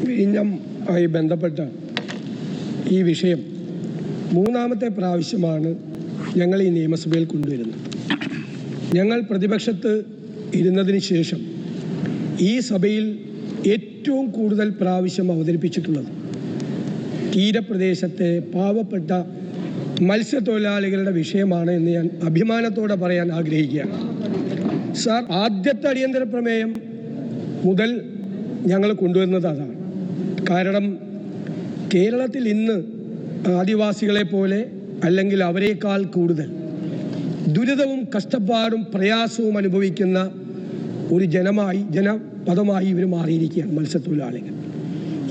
വിഴിഞ്ഞമായി ബന്ധപ്പെട്ട ഈ വിഷയം മൂന്നാമത്തെ പ്രാവശ്യമാണ് ഞങ്ങൾ ഈ നിയമസഭയിൽ കൊണ്ടുവരുന്നത്. ഞങ്ങൾ പ്രതിപക്ഷത്ത് ഇരുന്നതിന് ശേഷം ഈ സഭയിൽ ഏറ്റവും കൂടുതൽ പ്രാവശ്യം അവതരിപ്പിച്ചിട്ടുള്ളത് തീരപ്രദേശത്തെ പാവപ്പെട്ട മത്സ്യത്തൊഴിലാളികളുടെ വിഷയമാണ് എന്ന് ഞാൻ അഭിമാനത്തോടെ പറയാൻ ആഗ്രഹിക്കുകയാണ്. സാർ, ആദ്യത്തെ അടിയന്തര പ്രമേയം മുതൽ ഞങ്ങൾ കൊണ്ടുവരുന്നത് അതാണ്. കാരണം കേരളത്തിൽ ഇന്ന് ആദിവാസികളെ പോലെ അല്ലെങ്കിൽ അവരെക്കാൾ കൂടുതൽ ദുരിതവും കഷ്ടപ്പാടും പ്രയാസവും അനുഭവിക്കുന്ന ഒരു ജനപദമായി ഇവർ മാറിയിരിക്കുകയാണ് മത്സ്യത്തൊഴിലാളികൾ.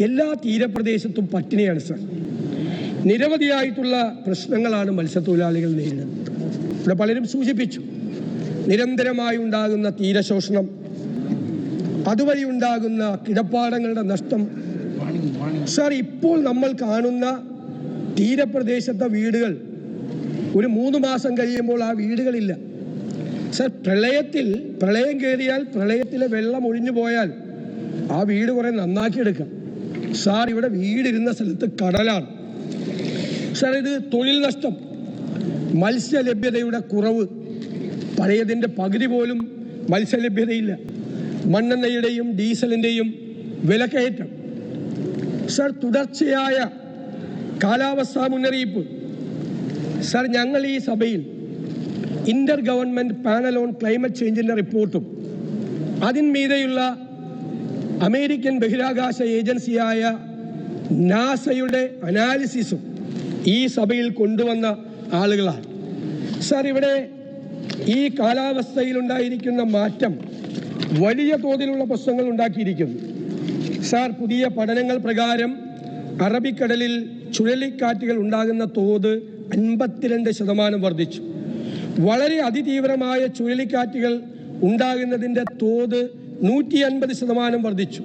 എല്ലാ തീരപ്രദേശത്തും പട്ടിണിയാണ് സാർ. നിരവധിയായിട്ടുള്ള പ്രശ്നങ്ങളാണ് മത്സ്യത്തൊഴിലാളികൾ നേരിടുന്നത്. ഇവിടെ പലരും സൂചിപ്പിച്ചു, നിരന്തരമായി ഉണ്ടാകുന്ന തീരശോഷണം, അതുവഴി ഉണ്ടാകുന്ന കിടപ്പാടങ്ങളുടെ നഷ്ടം. സാർ, ഇപ്പോൾ നമ്മൾ കാണുന്ന തീരപ്രദേശത്തെ വീടുകൾ ഒരു 3 മാസം കഴിയുമ്പോൾ ആ വീടുകളില്ല. സാർ, പ്രളയം കയറിയാൽ, പ്രളയത്തിലെ വെള്ളം ഒഴിഞ്ഞു പോയാൽ ആ വീട് കുറെ നന്നാക്കിയെടുക്കാം. സാർ, ഇവിടെ വീടിരുന്ന സ്ഥലത്ത് കടലാണ്. സാർ, ഇത് തൊഴിൽ നഷ്ടം, മത്സ്യലഭ്യതയുടെ കുറവ്, പഴയതിൻ്റെ പകുതി പോലും മത്സ്യലഭ്യതയില്ല, മണ്ണെണ്ണയുടെയും ഡീസലിൻ്റെയും വിലക്കയറ്റം. സാർ, തുടർച്ചയായ കാലാവസ്ഥാ മുന്നറിയിപ്പ്. സാർ, ഞങ്ങൾ ഈ സഭയിൽ inter government panel on climate ചേഞ്ചിന്റെ റിപ്പോർട്ടും അതിന്മീതെയുള്ള അമേരിക്കൻ ബഹിരാകാശ ഏജൻസിയായ നാസയുടെ അനാലിസിസും ഈ സഭയിൽ കൊണ്ടുവന്ന ആളുകളാണ്. സാർ, ഇവിടെ ഈ കാലാവസ്ഥയിലുണ്ടായിരിക്കുന്ന മാറ്റം വലിയ തോതിലുള്ള പ്രശ്നങ്ങൾ ഉണ്ടാക്കിയിരിക്കുന്നു. സാർ, പുതിയ പഠനങ്ങൾ പ്രകാരം അറബിക്കടലിൽ ചുഴലിക്കാറ്റുകൾ ഉണ്ടാകുന്ന തോത് 52% വർദ്ധിച്ചു. വളരെ അതിതീവ്രമായ ചുഴലിക്കാറ്റുകൾ ഉണ്ടാകുന്നതിൻ്റെ തോത് 150% വർദ്ധിച്ചു.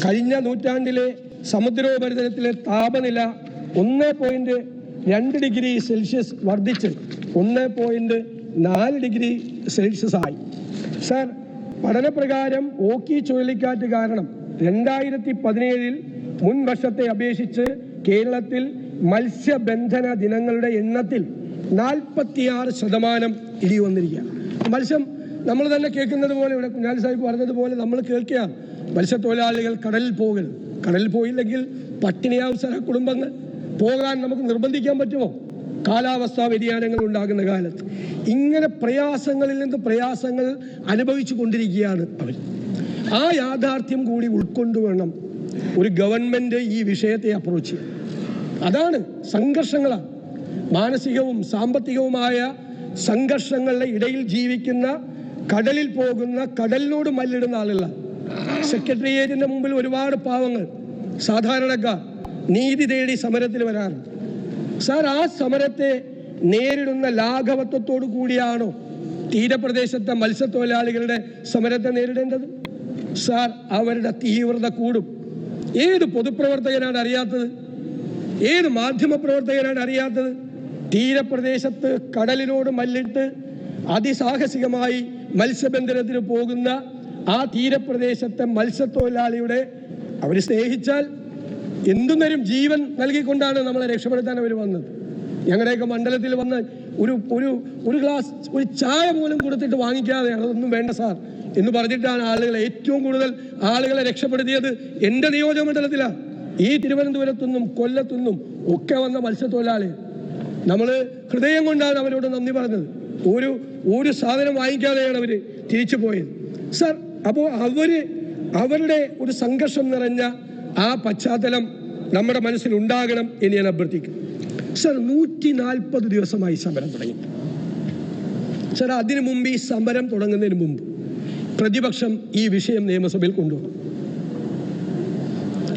കഴിഞ്ഞ നൂറ്റാണ്ടിലെ സമുദ്രോപരിതലത്തിലെ താപനില 1.2 ഡിഗ്രി സെൽഷ്യസ് വർദ്ധിച്ച് 1.4 ഡിഗ്രി സെൽഷ്യസ് ആയി. സാർ, പഠനപ്രകാരം ഓക്കി ചുഴലിക്കാറ്റ് കാരണം 2017 മുൻ വർഷത്തെ അപേക്ഷിച്ച് കേരളത്തിൽ മത്സ്യബന്ധന ദിനങ്ങളുടെ എണ്ണത്തിൽ 46% ഇടിവ് വന്നിരിക്കുകയാണ്. മത്സ്യം നമ്മൾ തന്നെ കേൾക്കുന്നത് പോലെ, ഇവിടെ കുഞ്ഞാലി സാഹിബ് പറഞ്ഞതുപോലെ നമ്മൾ കേൾക്കുക, മത്സ്യത്തൊഴിലാളികൾ കടലിൽ പോകരുത്. കടലിൽ പോയില്ലെങ്കിൽ പട്ടിണിയാവും സാർ കുടുംബങ്ങൾ. പോകാൻ നമുക്ക് നിർബന്ധിക്കാൻ പറ്റുമോ? കാലാവസ്ഥാ വ്യതിയാനങ്ങൾ ഉണ്ടാകുന്ന കാലത്ത് ഇങ്ങനെ പ്രയാസങ്ങളിൽ നിന്ന് പ്രയാസങ്ങൾ അനുഭവിച്ചു കൊണ്ടിരിക്കുകയാണ് അവർ. ആ യാഥാർത്ഥ്യം കൂടി ഉൾക്കൊണ്ടുവേണം ഒരു ഗവൺമെന്റ് ഈ വിഷയത്തെ അപ്രോച്ച് ചെയ്യാൻ. അതാണ് സംഘർഷങ്ങളാണ്, മാനസികവും സാമ്പത്തികവുമായ സംഘർഷങ്ങളുടെ ഇടയിൽ ജീവിക്കുന്ന, കടലിൽ പോകുന്ന, കടലിനോട് മല്ലിടുന്ന ആളുകളാണ്. സെക്രട്ടേറിയറ്റിന്റെ മുമ്പിൽ ഒരുപാട് പാവങ്ങൾ, സാധാരണക്കാർ നീതി തേടി സമരത്തിൽ വരാറുണ്ട്. സാർ, ആ സമരത്തെ നേരിടുന്ന ലാഘവത്വത്തോടു കൂടിയാണോ തീരപ്രദേശത്തെ മത്സ്യത്തൊഴിലാളികളുടെ സമരത്തെ നേരിടേണ്ടത്? സാർ, അവരുടെ തീവ്രത കൂടും. ഏത് പൊതുപ്രവർത്തകനാണ് അറിയാത്തത്? ഏത് മാധ്യമപ്രവർത്തകനാണ് അറിയാത്തത്? തീരപ്രദേശത്ത് കടലിനോട് മല്ലിട്ട് അതിസാഹസികമായി മത്സ്യബന്ധനത്തിന് പോകുന്ന ആ തീരപ്രദേശത്തെ മത്സ്യത്തൊഴിലാളിയുടെ, അവർ സ്നേഹിച്ചാൽ എന്തുനേരം ജീവൻ നൽകിക്കൊണ്ടാണ് നമ്മളെ രക്ഷപ്പെടുത്താൻ അവർ വന്നത്. ഞങ്ങളുടെയൊക്കെ മണ്ഡലത്തിൽ വന്ന് ഒരു ഗ്ലാസ് ഒരു ചായ പോലും കൊടുത്തിട്ട് വാങ്ങിക്കാതെയാണ്, അതൊന്നും വേണ്ട സാർ എന്ന് പറഞ്ഞിട്ടാണ് ഏറ്റവും കൂടുതൽ ആളുകളെ രക്ഷപ്പെടുത്തിയത് എൻ്റെ നിയോജക മണ്ഡലത്തിലാണ്. ഈ തിരുവനന്തപുരത്തുനിന്നും കൊല്ലത്തുനിന്നും ഒക്കെ വന്ന മത്സ്യത്തൊഴിലാളികൾ, നമ്മൾ ഹൃദയം കൊണ്ടാണ് അവരോട് നന്ദി പറഞ്ഞത്. ഒരു സാധനം വാങ്ങിക്കാതെയാണ് അവർ തിരിച്ചു പോയത്. സാർ, അപ്പോൾ അവരുടെ ഒരു സംഘർഷം നിറഞ്ഞ ആ പശ്ചാത്തലം നമ്മുടെ മനസ്സിൽ ഉണ്ടാകണം എന്ന് ഞാൻ അഭ്യർത്ഥിക്കും. സാർ, 140 ദിവസമായി സമരം തുടങ്ങി. സാർ, അതിനു മുമ്പ്, ഈ സമരം തുടങ്ങുന്നതിന് മുമ്പ് പ്രതിപക്ഷം ഈ വിഷയം നിയമസഭയിൽ കൊണ്ടുവന്നു.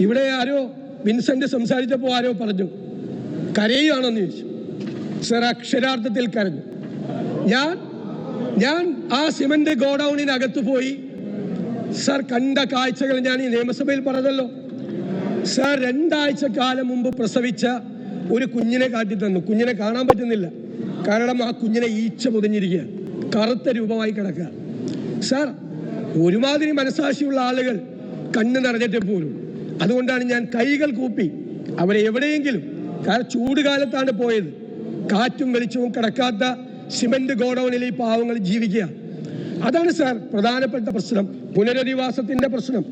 ഇവിടെ ആരോ വിൻസെന്റ് സംസാരിച്ചപ്പോൾ ആരോ പറഞ്ഞു കരയുകയാണെന്ന് ചോദിച്ചു. സാർ, അക്ഷരാർത്ഥത്തിൽ കരഞ്ഞു. ഞാൻ ആ സിമന്റ് ഗോഡൌണിനകത്ത് പോയി സാർ കണ്ട കാഴ്ചകൾ ഞാൻ ഈ നിയമസഭയിൽ പറഞ്ഞല്ലോ. സാർ, 2 ആഴ്ചക്കാലം മുമ്പ് പ്രസവിച്ച ഒരു കുഞ്ഞിനെ കാട്ടിത്തന്നു. കുഞ്ഞിനെ കാണാൻ പറ്റുന്നില്ല, കാരണം ആ കുഞ്ഞിനെ ഈച്ച പൊതിഞ്ഞിരിക്കുക, കറുത്ത രൂപമായി കിടക്കുക. സാർ, ഒരുമാതിരി മനസാക്ഷിയുള്ള ആളുകൾ കണ്ണ് നിറഞ്ഞിട്ട് പോലും അതുകൊണ്ടാണ് ഞാൻ കൈകൾ കൂപ്പി അവരെ എവിടെയെങ്കിലും, കാരണം ചൂട് കാലത്താണ് പോയത്, കാറ്റും വെളിച്ചവും കിടക്കാത്ത സിമന്റ് ഗോഡൌണിൽ ഈ പാവങ്ങൾ ജീവിക്കുക. അതാണ് സാർ പ്രധാനപ്പെട്ട പ്രശ്നം, പുനരധിവാസത്തിന്റെ പ്രശ്നം.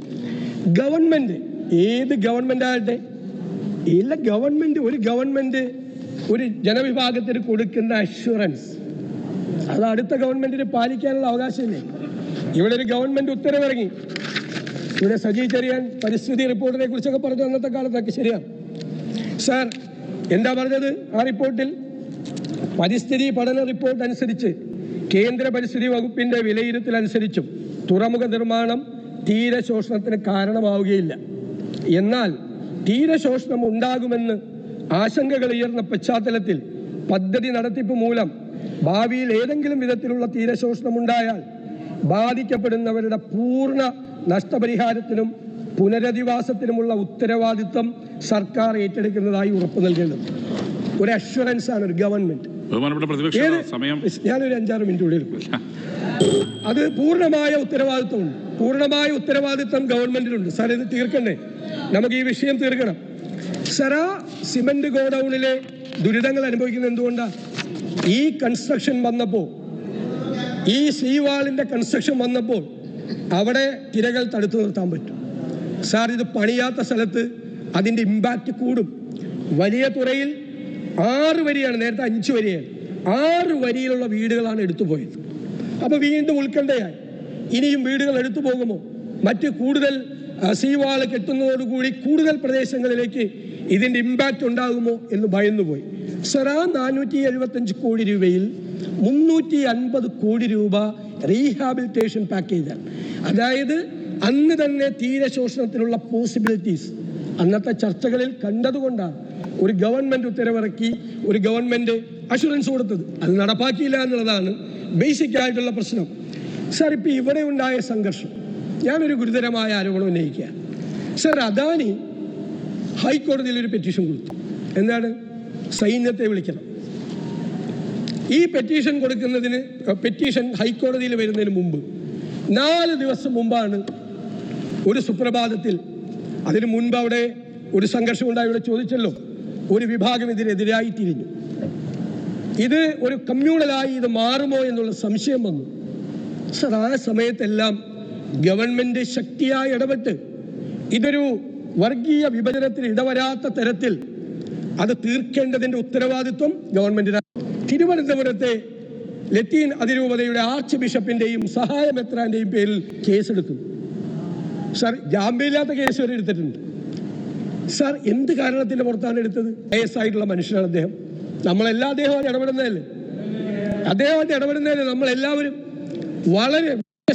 ഗവൺമെന്റ്, ഏത് ഗവൺമെന്റ് ആകട്ടെ, എല്ലാ ഗവൺമെന്റ് ഒരു ജനവിഭാഗത്തിന് കൊടുക്കുന്ന അഷ്വറൻസ് അത് അടുത്ത ഗവൺമെന്റിന് പാലിക്കാനുള്ള അവകാശമില്ലേ? ഇവിടെ ഒരു ഗവൺമെന്റ് ഉത്തരവിറങ്ങി, ഇവിടെ സജി ചെറിയാൻ പരിസ്ഥിതി റിപ്പോർട്ടിനെ കുറിച്ചൊക്കെ പറഞ്ഞു അന്നത്തെ കാലത്തൊക്കെ, ശരിയാണ് സാർ. എന്താ പറഞ്ഞത് ആ റിപ്പോർട്ടിൽ? പരിസ്ഥിതി പഠന റിപ്പോർട്ട് അനുസരിച്ച്, കേന്ദ്ര പരിസ്ഥിതി വകുപ്പിന്റെ വിലയിരുത്തൽ അനുസരിച്ചും തുറമുഖ നിർമ്മാണം തീരശോഷണത്തിന് കാരണമാവുകയില്ല. എന്നാൽ തീരശോഷണം ഉണ്ടാകുമെന്ന് ആശങ്കകൾ ഉയർന്ന പശ്ചാത്തലത്തിൽ പദ്ധതി നടത്തിപ്പ് മൂലം ഭാവിയിൽ ഏതെങ്കിലും വിധത്തിലുള്ള തീരശോഷണം ഉണ്ടായാൽ ബാധിക്കപ്പെടുന്നവരുടെ പൂർണ്ണ നഷ്ടപരിഹാരത്തിനും പുനരധിവാസത്തിനുമുള്ള ഉത്തരവാദിത്വം സർക്കാർ ഏറ്റെടുക്കുന്നതായി ഉറപ്പു നൽകേണ്ടത് ഒരു അഷ്വറൻസ് ആണ് ഒരു ഗവൺമെന്റ്. ഞാനൊരു 5-6 മിനിറ്റ് കൂടി എടുക്കും. അത് പൂർണ്ണമായ ഉത്തരവാദിത്വം ഗവൺമെന്റിനുണ്ട് സാർ. ഇത് തീർക്കണ്ടേ? നമുക്ക് ഈ വിഷയം തീർക്കണം സാർ. ആ സിമന്റ് ഗോഡൌണിലെ ദുരിതങ്ങൾ അനുഭവിക്കുന്നത് എന്തുകൊണ്ടാണ്? ഈ കൺസ്ട്രക്ഷൻ വന്നപ്പോൾ, ഈ സീ വാളിന്റെ കൺസ്ട്രക്ഷൻ വന്നപ്പോൾ അവിടെ തിരകൾ തടുത്തു നിർത്താൻ പറ്റും സാർ. ഇത് പണിയാത്ത സ്ഥലത്ത് അതിന്റെ ഇമ്പാക്റ്റ് കൂടും. വലിയ തുറയിൽ 6 വരിയാണ്, നേരത്തെ 5 വരിയാണ്, 6 വരിയിലുള്ള വീടുകളാണ് എടുത്തുപോയത്. അപ്പൊ വീണ്ടും ഉത്കണ്ഠയായി, ഇനിയും വീടുകൾ എടുത്തു പോകുമോ? മറ്റ് കൂടുതൽ സീവാള് കെട്ടുന്നതോടുകൂടി കൂടുതൽ പ്രദേശങ്ങളിലേക്ക് ഇതിന്റെ ഇമ്പാക്റ്റ് ഉണ്ടാകുമോ എന്ന് ഭയന്നുപോയി സർ. ആ 475 കോടി രൂപയിൽ 350 കോടി രൂപ റീഹാബിലിറ്റേഷൻ പാക്കേജാണ്. അതായത് അന്ന് തന്നെ തീരശോഷണത്തിനുള്ള പോസിബിലിറ്റീസ് അന്നത്തെ ചർച്ചകളിൽ കണ്ടതുകൊണ്ടാണ് ഒരു ഗവൺമെന്റ് ഉത്തരവിറക്കി, ഒരു ഗവൺമെന്റ് അഷുറൻസ് കൊടുത്തത്. അത് നടപ്പാക്കിയില്ല എന്നുള്ളതാണ് ബേസിക് ആയിട്ടുള്ള പ്രശ്നം സാർ. ഇപ്പൊ ഇവിടെ ഉണ്ടായ സംഘർഷം, ഞാനൊരു ഗുരുതരമായ ആരോപണം ഉന്നയിക്കുക സാർ. അദാനി ഹൈക്കോടതിയിൽ ഒരു പെറ്റീഷൻ കൊടുത്തു. എന്താണ്? സൈന്യത്തെ വിളിക്കണം. ഈ പെറ്റീഷൻ കൊടുക്കുന്നതിന്, പെറ്റീഷൻ ഹൈക്കോടതിയിൽ വരുന്നതിന് മുമ്പ് 4 ദിവസം മുമ്പാണ് ഒരു സുപ്രഭാതത്തിൽ, അതിനു മുൻപ് അവിടെ ഒരു സംഘർഷം ഉണ്ടായി, ഇവിടെ ചോദിച്ചല്ലോ, ഒരു വിഭാഗം ഇതിനെതിരായി തിരിഞ്ഞു. ഇത് ഒരു കമ്മ്യൂണലായി ഇത് മാറുമോ എന്നുള്ള സംശയം വന്നു സർ. ആ സമയത്തെല്ലാം ഗവൺമെന്റ് ശക്തിയായി ഇടപെട്ട് ഇതൊരു വർഗീയ വിഭജനത്തിന് ഇടവരാത്ത തരത്തിൽ അത് തീർക്കേണ്ടതിന്റെ ഉത്തരവാദിത്വം ഗവൺമെന്റിനാണ്. തിരുവനന്തപുരത്തെ ലത്തീൻ അതിരൂപതയുടെ ആർച്ച് ബിഷപ്പിന്റെയും സഹായമെത്രാന്റെയും പേരിൽ കേസെടുക്കുന്നു സാർ. ജാമ്യമില്ലാത്ത കേസ് വരെ എടുത്തിട്ടുണ്ട് സാർ. എന്ത് കാരണത്തിന്റെ പുറത്താണ് എടുത്തത്? വയസ്സായിട്ടുള്ള മനുഷ്യനാണ് അദ്ദേഹം. അദ്ദേഹമായിട്ട് ഇടപെടുന്നതിൽ നമ്മളെല്ലാവരും വളരെ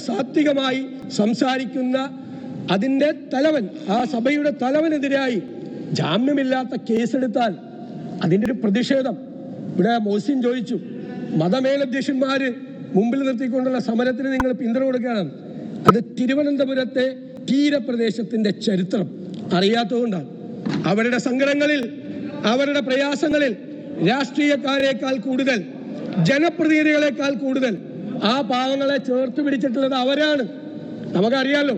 സാത്വികമായി സംസാരിക്കുന്ന അതിന്റെ തലവൻ, ആ സഭയുടെ തലവനെതിരായി ജാമ്യമില്ലാത്ത കേസെടുത്താൽ അതിന്റെ ഒരു പ്രതിഷേധം. ഇവിടെ മോസിൻ ചോദിച്ചു, മതമേലധ്യക്ഷന്മാര് മുമ്പിൽ നിർത്തിക്കൊണ്ടുള്ള സമരത്തിന് നിങ്ങൾ പിന്തുണ കൊടുക്കുകയാണ്. അത് തിരുവനന്തപുരത്തെ തീരപ്രദേശത്തിന്റെ ചരിത്രം അറിയാത്തതുകൊണ്ടാണ്. അവരുടെ സങ്കടങ്ങളിൽ, അവരുടെ പ്രയാസങ്ങളിൽ രാഷ്ട്രീയക്കാരേക്കാൾ കൂടുതൽ, ജനപ്രതിനിധികളെക്കാൾ കൂടുതൽ ആ പാവങ്ങളെ ചേർത്ത് പിടിച്ചിട്ടുള്ളത് അവരാണ്. നമുക്കറിയാലോ,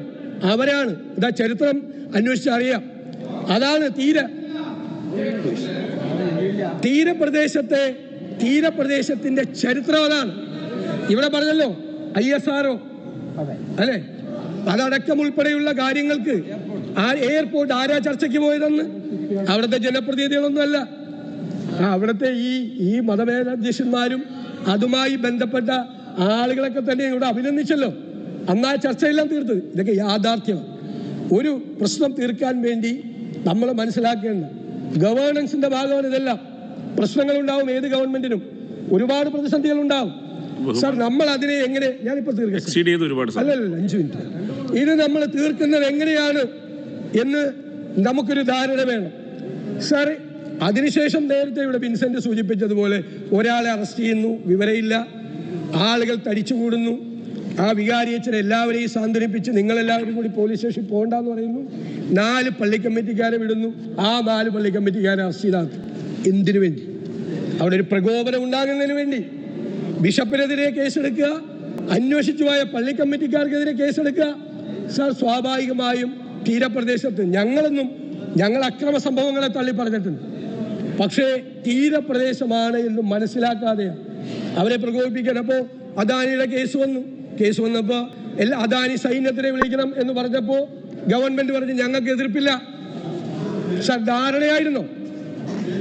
അവരാണ്. ഇതാ ചരിത്രം അന്വേഷിച്ചറിയാം. അതാണ് തീരപ്രദേശത്തിന്റെ ചരിത്രം അതാണ്. ഇവിടെ പറഞ്ഞല്ലോ ISRO അല്ലെ, അതടക്കം ഉൾപ്പെടെയുള്ള കാര്യങ്ങൾക്ക് എയർപോർട്ട് ആരാ ചർച്ചയ്ക്ക് പോയതെന്ന്? അവിടുത്തെ ജനപ്രതിനിധികളൊന്നുമല്ല. അവിടുത്തെ ഈ മതമേലധ്യക്ഷന്മാരും അതുമായി ബന്ധപ്പെട്ട ആളുകളൊക്കെ തന്നെ ഇവിടെ അഭിനന്ദിച്ചല്ലോ. അന്നാ ചർച്ചയെല്ലാം തീർത്തത്. ഇതൊക്കെ യാഥാർത്ഥ്യമാണ്. ഒരു പ്രശ്നം തീർക്കാൻ വേണ്ടി നമ്മൾ മനസ്സിലാക്കേണ്ട ഗവേണൻസിന്റെ ഭാഗമാണ് ഇതെല്ലാം. പ്രശ്നങ്ങളുണ്ടാവും, ഏത് ഗവൺമെന്റിനും ഒരുപാട് പ്രതിസന്ധികൾ ഉണ്ടാവും സാർ. നമ്മൾ അതിനെ എങ്ങനെ, ഞാനിപ്പോ തീർക്കാം, 5 മിനിറ്റ്, ഇത് നമ്മൾ തീർക്കുന്നത് എങ്ങനെയാണ് എന്ന് നമുക്കൊരു ധാരണ വേണം സാർ. അതിനുശേഷം നേരത്തെ ഇവിടെ വിൻസെന്റ് സൂചിപ്പിച്ചതുപോലെ ഒരാളെ അറസ്റ്റ് ചെയ്യുന്നു, വിവരമില്ല, ആളുകൾ തടിച്ചുകൂടുന്നു. ആ വികാരിയച്ഛനെ എല്ലാവരെയും സാന്ത്വനിപ്പിച്ച് നിങ്ങളെല്ലാവരും കൂടി പോലീസ് സ്റ്റേഷനിൽ പോകണ്ടെന്ന് പറയുന്നു. 4 പള്ളി കമ്മിറ്റിക്കാരെ വിടുന്നു. ആ 4 പള്ളി കമ്മിറ്റിക്കാരെ അറസ്റ്റ് ചെയ്താൽ എന്തിനു വേണ്ടി? അവിടെ ഒരു പ്രകോപനം ഉണ്ടാകുന്നതിന് വേണ്ടി. ബിഷപ്പിനെതിരെ കേസെടുക്കുക, അന്വേഷിച്ചു പോയ പള്ളി കമ്മിറ്റിക്കാർക്കെതിരെ കേസെടുക്കുക സാർ. സ്വാഭാവികമായും തീരപ്രദേശത്ത് ഞങ്ങൾ അക്രമ സംഭവങ്ങളെ തള്ളി പറഞ്ഞിട്ടുണ്ട്. പക്ഷേ തീരപ്രദേശമാണ് എന്ന് മനസ്സിലാക്കാതെയാണ് അവരെ പ്രകോപിപ്പിക്കാൻ. അപ്പോൾ അദാനിയുടെ കേസ് വന്നപ്പോൾ അദാനി സൈന്യത്തിനെ വിളിക്കണം എന്ന് പറഞ്ഞപ്പോൾ ഗവൺമെന്റ് പറഞ്ഞു ഞങ്ങൾക്ക് എതിർപ്പില്ല. സാർ, ധാരണയായിരുന്നോ?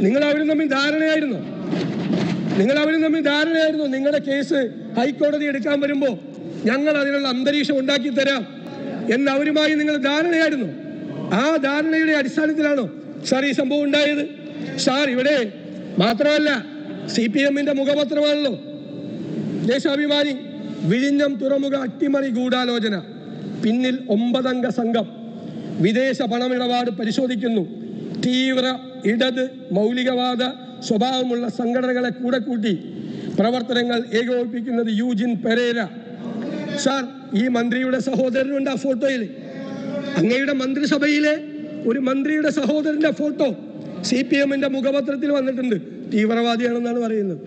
നിങ്ങൾ അവരും തമ്മിൽ ധാരണയായിരുന്നോ? നിങ്ങളുടെ കേസ് ഹൈക്കോടതി എടുക്കാൻ വരുമ്പോൾ ഞങ്ങൾ അതിനുള്ള അന്തരീക്ഷം ഉണ്ടാക്കി തരാം എന്ന് അവരുമായി നിങ്ങൾ ധാരണയായിരുന്നു. ആ ധാരണയുടെ അടിസ്ഥാനത്തിലാണോ സാർ ഈ സംഭവം ഉണ്ടായത്? സാർ, ഇവിടെ മാത്രമല്ല, CPM-ന്റെ മുഖപത്രമാണല്ലോ ദേശാഭിമാനി. വിഴിഞ്ഞം തുറമുഖ അട്ടിമറി ഗൂഢാലോചന, പിന്നിൽ 9 അംഗ സംഘം, വിദേശ പണമിടപാട് പരിശോധിക്കുന്നു, തീവ്ര ഇടത് മൗലികവാദ സ്വഭാവമുള്ള സംഘടനകളെ കൂടെ കൂട്ടി പ്രവർത്തനങ്ങൾ ഏകോപിപ്പിക്കുന്നത് യൂജിൻ പെരേര. സാർ, ഈ മന്ത്രിയുടെ സഹോദരനുണ്ട് ആ ഫോട്ടോയിൽ. അങ്ങയുടെ മന്ത്രിസഭയിലെ ഒരു മന്ത്രിയുടെ സഹോദരന്റെ ഫോട്ടോ CPM-ന്റെ മുഖപത്രത്തിൽ വന്നിട്ടുണ്ട്. തീവ്രവാദിയാണെന്നാണ് പറയുന്നത്.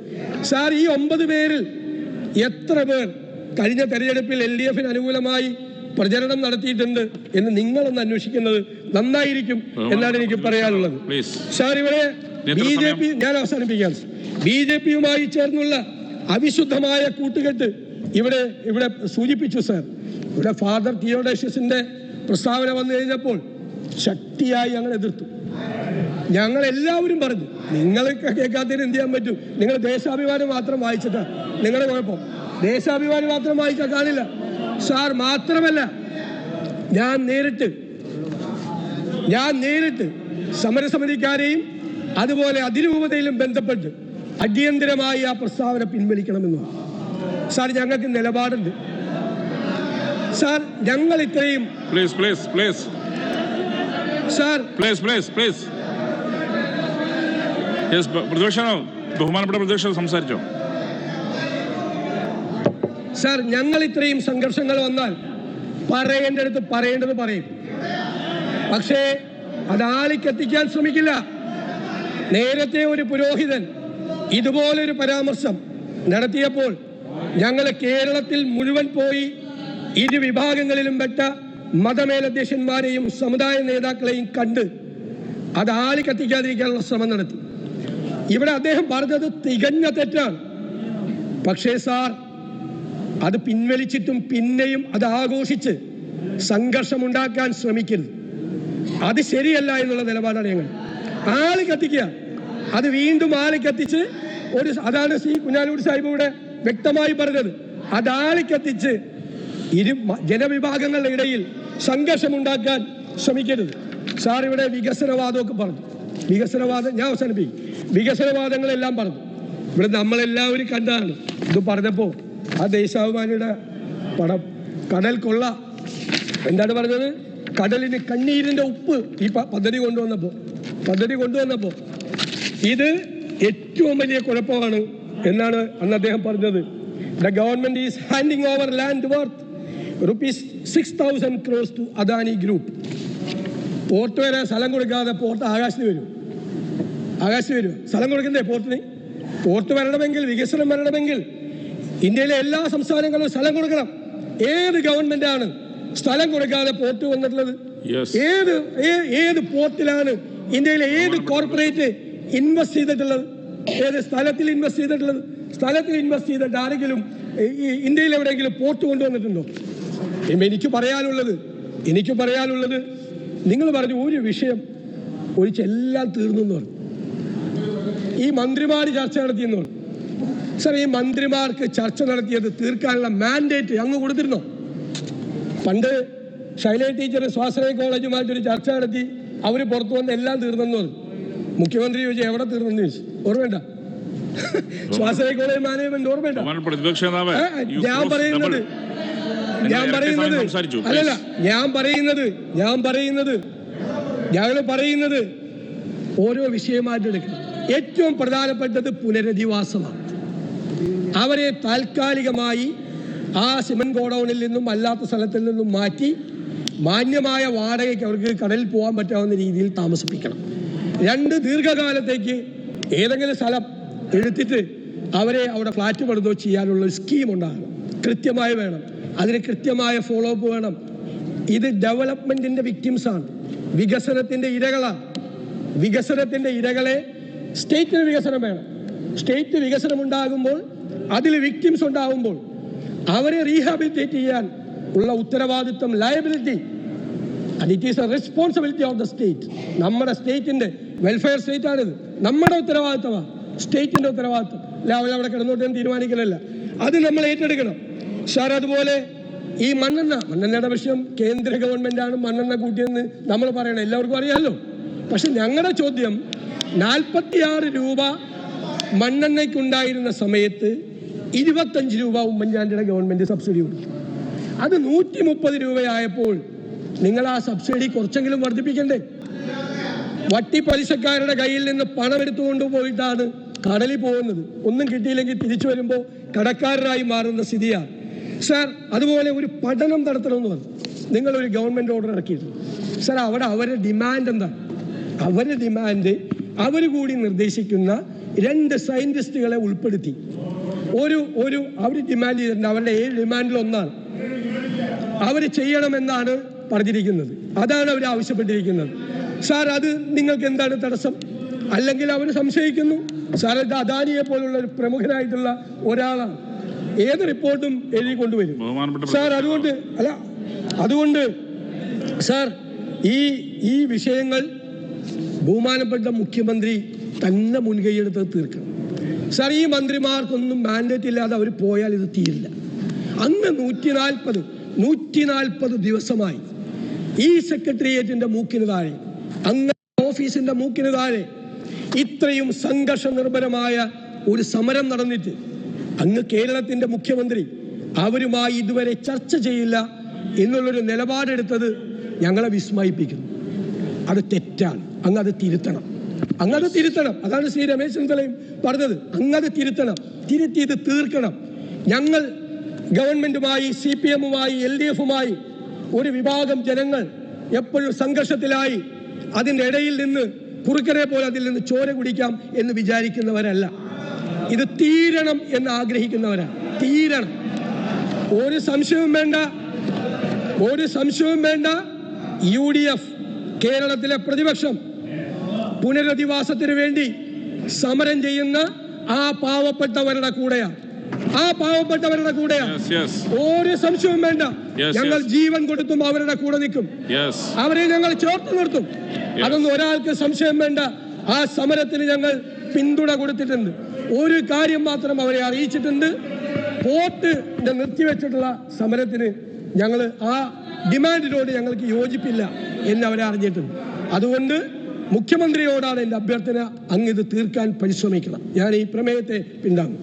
സാർ, ഈ 9 പേരിൽ എത്ര പേർ കഴിഞ്ഞ തെരഞ്ഞെടുപ്പിൽ LDF-ന് അനുകൂലമായി പ്രചരണം നടത്തിയിട്ടുണ്ട് എന്ന് നിങ്ങളൊന്ന് അന്വേഷിക്കുന്നത് നന്നായിരിക്കും എന്നാണ് എനിക്ക് പറയാനുള്ളത്. സാർ, ഇവിടെ BJP, ഞാൻ അവസാനിപ്പിക്കാം, BJP-യുമായി ചേർന്നുള്ള അവിശുദ്ധമായ കൂട്ടുകെട്ട് ഇവിടെ സൂചിപ്പിച്ചു. സാർ, ഇവിടെ ഫാദർ തിയോഡേഷ്യസിന്റെ പ്രസ്താവന വന്നു കഴിഞ്ഞപ്പോൾ ശക്തിയായി ഞങ്ങൾ എതിർത്തു. ഞങ്ങൾ എല്ലാവരും പറഞ്ഞു, നിങ്ങൾക്ക് കേൾക്കാത്തതിന് എന്ത് ചെയ്യാൻ പറ്റും? നിങ്ങൾ ദേശാഭിമാനം മാത്രം വായിച്ചിട്ടാ നിങ്ങളുടെ കുഴപ്പം. ദേശാഭിമാനം മാത്രം വായിക്കാൻ കാണില്ല സാർ. മാത്രമല്ല, ഞാൻ നേരിട്ട് സമരസമിതിക്കാരെയും അതുപോലെ അതിരൂപതയിലും ബന്ധപ്പെട്ട് അടിയന്തരമായി ആ പ്രസ്താവന പിൻവലിക്കണമെന്ന്. സാർ, ഞങ്ങൾക്ക് നിലപാടുണ്ട് സാർ. ഞങ്ങൾ ഇത്രയും സാർ ബഹുമാനപ്പെട്ട പ്രതിപക്ഷം സംസാരിച്ചോ? സാർ, ഞങ്ങൾ ഇത്രയും സംഘർഷങ്ങൾ വന്നാൽ പറയേണ്ടടുത്ത് പറയേണ്ടത് പറയും. പക്ഷേ അത് ആളിക്കെത്തിക്കാൻ ശ്രമിക്കില്ല. നേരത്തെ ഒരു പുരോഹിതൻ ഇതുപോലൊരു പരാമർശം നടത്തിയപ്പോൾ ഞങ്ങൾ കേരളത്തിൽ മുഴുവൻ പോയി ഇരു വിഭാഗങ്ങളിലും പെട്ട മതമേലധ്യക്ഷന്മാരെയും സമുദായ നേതാക്കളെയും കണ്ട് അത് ആളിക്കത്തിക്കാതിരിക്കാനുള്ള ശ്രമം നടത്തി. ഇവിടെ അദ്ദേഹം പറഞ്ഞത് തികഞ്ഞ തെറ്റാണ്. പക്ഷേ സാർ, അത് പിൻവലിച്ചിട്ടും പിന്നെയും അത് ആഘോഷിച്ച് സംഘർഷമുണ്ടാക്കാൻ ശ്രമിക്കരുത്. അത് ശരിയല്ല എന്നുള്ള നിലപാടാണ് ഞങ്ങൾ. ആളി കത്തിക്കുക, അത് വീണ്ടും ആളി കത്തിച്ച് അതാണ് കുഞ്ഞാലിക്കുട്ടി സാഹിബ് ഇവിടെ വ്യക്തമായി പറഞ്ഞത്. അത് ആളി കത്തിച്ച് ജനവിഭാഗങ്ങളുടെ ഇടയിൽ സംഘർഷമുണ്ടാക്കാൻ ശ്രമിക്കരുത്. സാർ, ഇവിടെ വികസനവാദമൊക്കെ പറഞ്ഞു. ഞാൻ അവസാനിപ്പിക്കും. വികസനവാദങ്ങളെല്ലാം പറഞ്ഞു. ഇവിടെ നമ്മളെല്ലാവരും കണ്ടതാണ്. ഇത് പറഞ്ഞപ്പോൾ ആ ദേശാഭിമാനിയുടെ പടം കടൽ കൊള്ള എന്താണ് പറഞ്ഞത്? കടലിന് കണ്ണീരിന്റെ ഉപ്പ് ഈ പദ്ധതി കൊണ്ടുവന്നപ്പോൾ ഇത് ഏറ്റവും വലിയ കുഴപ്പമാണ് എന്നാണ് അന്ന് അദ്ദേഹം പറഞ്ഞത്. The government is handing over land worth ₹6,000 crores to Adani group. Port വരെ സ്ഥലം കൊടുക്കാതെ പോർട്ട് ആകാശത്ത് വരും. സ്ഥലം കൊടുക്കണ്ടേ പോർട്ടിന്? പോർട്ട് വരണമെങ്കിൽ, വികസനം വരണമെങ്കിൽ ഇന്ത്യയിലെ എല്ലാ സംസ്ഥാനങ്ങളും സ്ഥലം കൊടുക്കണം. ഏത് ഗവൺമെന്റാണ് സ്ഥലം കൊടുക്കാതെ പോർട്ട് വന്നിട്ടുള്ളത്? ഏത് പോർട്ടിലാണ് ഇന്ത്യയിലെ ഏത് കോർപ്പറേറ്റ് ഇൻവെസ്റ്റ് ചെയ്തിട്ടുള്ളത്? ഏത് സ്ഥലത്തിൽ ഇൻവെസ്റ്റ് ചെയ്തിട്ടുള്ളത്? സ്ഥലത്തിൽ ഇൻവെസ്റ്റ് ചെയ്തിട്ട് ആരെങ്കിലും ഇന്ത്യയിൽ എവിടെയെങ്കിലും പോർട്ട് കൊണ്ടുവന്നിട്ടുണ്ടോ? എനിക്ക് പറയാനുള്ളത് നിങ്ങൾ പറഞ്ഞു ഒരു വിഷയം ഒഴിച്ചെല്ലാം തീർന്നു എന്ന് പറഞ്ഞു. ഈ മന്ത്രിമാർ ചർച്ച നടത്തിയെന്ന് പറഞ്ഞു. സാർ, ഈ മന്ത്രിമാർക്ക് ചർച്ച നടത്തിയത് തീർക്കാനുള്ള മാൻഡേറ്റ് അങ്ങ് കൊടുത്തിരുന്നോ? പണ്ട് ശൈല ടീച്ചർ സ്വാശ്രയ കോളേജുമായിട്ടൊരു ചർച്ച നടത്തി, അവർ പുറത്തു വന്ന് എല്ലാം തീർന്നെന്ന് പറഞ്ഞു. മുഖ്യമന്ത്രി ചോദിച്ചു എവിടെ തീർന്നെന്ന് ചോദിച്ചു. ഓർമ്മേണ്ട? സ്വാശ്രയ കോളേജ് മാനേജ്മെന്റ് ഓർമ്മേണ്ട? ഞാൻ പറയുന്നത് ഓരോ വിഷയമായിട്ട് എടുക്കണം. ഏറ്റവും പ്രധാനപ്പെട്ടത് പുനരധിവാസമാണ്. അവരെ താൽക്കാലികമായി ആ സിമന്റ് ഗോഡൌണിൽ നിന്നും അല്ലാത്ത സ്ഥലത്തിൽ നിന്നും മാറ്റി മാന്യമായ വാടകയ്ക്ക് അവർക്ക് കടലിൽ പോകാൻ പറ്റാവുന്ന രീതിയിൽ താമസിപ്പിക്കണം. 2 ദീർഘകാലത്തേക്ക് ഏതെങ്കിലും സ്ഥലം എടുത്തിട്ട് അവരെ അവിടെ ഫ്ലാറ്റ് പണിതോ ചെയ്യാനുള്ള സ്കീം ഉണ്ടാകണം. കൃത്യമായി വേണം. അതിന് കൃത്യമായ ഫോളോ അപ്പ് വേണം. ഇത് ഡെവലപ്മെന്റിന്റെ വിക്ടിംസ് ആണ്, വികസനത്തിന്റെ ഇരകളാണ്. വികസനത്തിന്റെ ഇരകളെ സ്റ്റേറ്റിന് വികസനം വേണം. സ്റ്റേറ്റ് വികസനം ഉണ്ടാകുമ്പോൾ അതിൽ വിക്ടിംസ് ഉണ്ടാകുമ്പോൾ അവരെ റീഹാബിലിറ്റേറ്റ് ചെയ്യാൻ ഉള്ള ഉത്തരവാദിത്വം, liability, and it is a responsibility of the state. നമ്മുടെ സ്റ്റേറ്റിന്റെ വെൽഫെയർ സ്റ്റേറ്റ് ആണിത്, നമ്മുടെ ഉത്തരവാദിത്തമാണ്, സ്റ്റേറ്റിന്റെ ഉത്തരവാദിത്തം. അവിടെ കിടന്നോട്ടേന്ന് തീരുമാനിക്കലല്ല, അത് നമ്മൾ ഏറ്റെടുക്കണം സാർ. അതുപോലെ ഈ മണ്ണെണ്ണയുടെ വിഷയം കേന്ദ്ര ഗവൺമെന്റാണ് മണ്ണെണ്ണ കൂട്ടിയെന്ന് നമ്മൾ പറയണം, എല്ലാവർക്കും അറിയാമല്ലോ. പക്ഷെ ഞങ്ങളുടെ ചോദ്യം, 46 രൂപ മണ്ണെണ്ണയ്ക്കുണ്ടായിരുന്ന സമയത്ത് 25 രൂപ ഉമ്മൻചാണ്ടിയുടെ ഗവൺമെന്റ് സബ്സിഡി കൊടുത്തു. അത് 130 രൂപയായപ്പോൾ നിങ്ങൾ ആ സബ്സിഡി കുറച്ചെങ്കിലും വർദ്ധിപ്പിക്കണ്ടേ? വട്ടി പലിശക്കാരുടെ കയ്യിൽ നിന്ന് പണം എടുത്തുകൊണ്ട് പോയിട്ടാണ് കടലിൽ പോകുന്നത്. ഒന്നും കിട്ടിയില്ലെങ്കിൽ തിരിച്ചു വരുമ്പോൾ കടക്കാരനായി മാറുന്ന സ്ഥിതിയാണ് സാർ. അതുപോലെ ഒരു പഠനം നടത്തണമെന്ന് പറഞ്ഞു, നിങ്ങളൊരു ഗവൺമെന്റ് ഓർഡർ ഇറക്കിയിരുന്നു സാർ. അവിടെ അവരുടെ ഡിമാൻഡ് എന്താണ്? അവരുടെ ഡിമാൻഡ് അവർ കൂടി നിർദ്ദേശിക്കുന്ന 2 സയന്റിസ്റ്റുകളെ ഉൾപ്പെടുത്തി അവർ ഡിമാൻഡ് ചെയ്തിട്ടുണ്ട്. അവരുടെ 7 ഡിമാൻഡിൽ ഒന്നാണ് അവർ ചെയ്യണമെന്നാണ് പറഞ്ഞിരിക്കുന്നത്. അതാണ് അവർ ആവശ്യപ്പെട്ടിരിക്കുന്നത് സാർ. അത് നിങ്ങൾക്ക് എന്താണ് തടസ്സം? അല്ലെങ്കിൽ അവർ സംശയിക്കുന്നു സാർ, ഇത് അദാനിയെ പോലുള്ള ഒരു പ്രമുഖനായിട്ടുള്ള ഒരാളാണ്, ഏത് റിപ്പോർട്ടും എഴുതി കൊണ്ടുവരും സാർ. അതുകൊണ്ട് സാർ ഈ വിഷയങ്ങൾ ബഹുമാനപ്പെട്ട മുഖ്യമന്ത്രി തന്നെ മുൻകൈയെടുത്ത് തീർക്കണം സാർ. ഈ മന്ത്രിമാർക്കൊന്നും മാൻഡേറ്റ് ഇല്ലാതെ അവർ പോയാൽ ഇത് തീരില്ല. അന്ന് 140 ദിവസമായി ഈ സെക്രട്ടേറിയറ്റിന്റെ മൂക്കിന് താഴെ, അങ്ങ് ഓഫീസിന്റെ മൂക്കിന് താഴെ ഇത്രയും സംഘർഷ നിർഭരമായ ഒരു സമരം നടന്നിട്ട് അങ്ങ് കേരളത്തിന്റെ മുഖ്യമന്ത്രി അവരുമായി ഇതുവരെ ചർച്ച ചെയ്യില്ല എന്നുള്ളൊരു നിലപാടെടുത്തത് ഞങ്ങളെ വിസ്മയിപ്പിക്കുന്നു. അത് തെറ്റാണ്. അങ്ങത് തിരുത്തണം. അതാണ് ശ്രീ രമേശ് ചെന്നിത്തലയും പറഞ്ഞത്. അങ്ങത് തിരുത്തണം, തിരുത്തി ഇത് തീർക്കണം. ഞങ്ങൾ ഗവൺമെന്റുമായി, CPM-ഉമായി, LDF-ഉമായി ഒരു വിഭാഗം ജനങ്ങൾ എപ്പോഴും സംഘർഷത്തിലായി അതിൻ്റെ ഇടയിൽ നിന്ന് കുറുക്കനെ പോലെ അതിൽ നിന്ന് ചോര കുടിക്കാം എന്ന് വിചാരിക്കുന്നവരല്ല. ഇത് തീരണം എന്ന് ആഗ്രഹിക്കുന്നവരാണ്. തീരണം, ഒരു സംശയവും വേണ്ട. UDF കേരളത്തിലെ പ്രതിപക്ഷം പുനരധിവാസത്തിന് വേണ്ടി സമരം ചെയ്യുന്ന ആ പാവപ്പെട്ടവരുടെ കൂടെയാണ്. ഒരു സംശയവും വേണ്ട. ഞങ്ങൾ ജീവൻ കൊടുത്തും അവരുടെ കൂടെ നിൽക്കും. അവരെ ഞങ്ങൾ ചേർത്ത് നിർത്തും. അതൊന്നും ഒരാൾക്ക് സംശയം വേണ്ട. ആ സമരത്തിന് ഞങ്ങൾ പിന്തുണ കൊടുത്തിട്ടുണ്ട്. ഒരു കാര്യം മാത്രം അവരെ അറിയിച്ചിട്ടുണ്ട്, പോർട്ട് നിർത്തിവെച്ചിട്ടുള്ള സമരത്തിന് ഞങ്ങൾ ആ ഡിമാൻഡിനോട് ഞങ്ങൾക്ക് യോജിപ്പില്ല എന്ന് അവരെ അറിഞ്ഞിട്ടുണ്ട്. അതുകൊണ്ട് മുഖ്യമന്ത്രിയോടാണ് എൻ്റെ അഭ്യർത്ഥന, അങ്ങ് ഇത് തീർക്കാൻ പരിശ്രമിക്കണം. ഞാൻ ഈ പ്രമേയത്തെ പിന്താങ്ങും.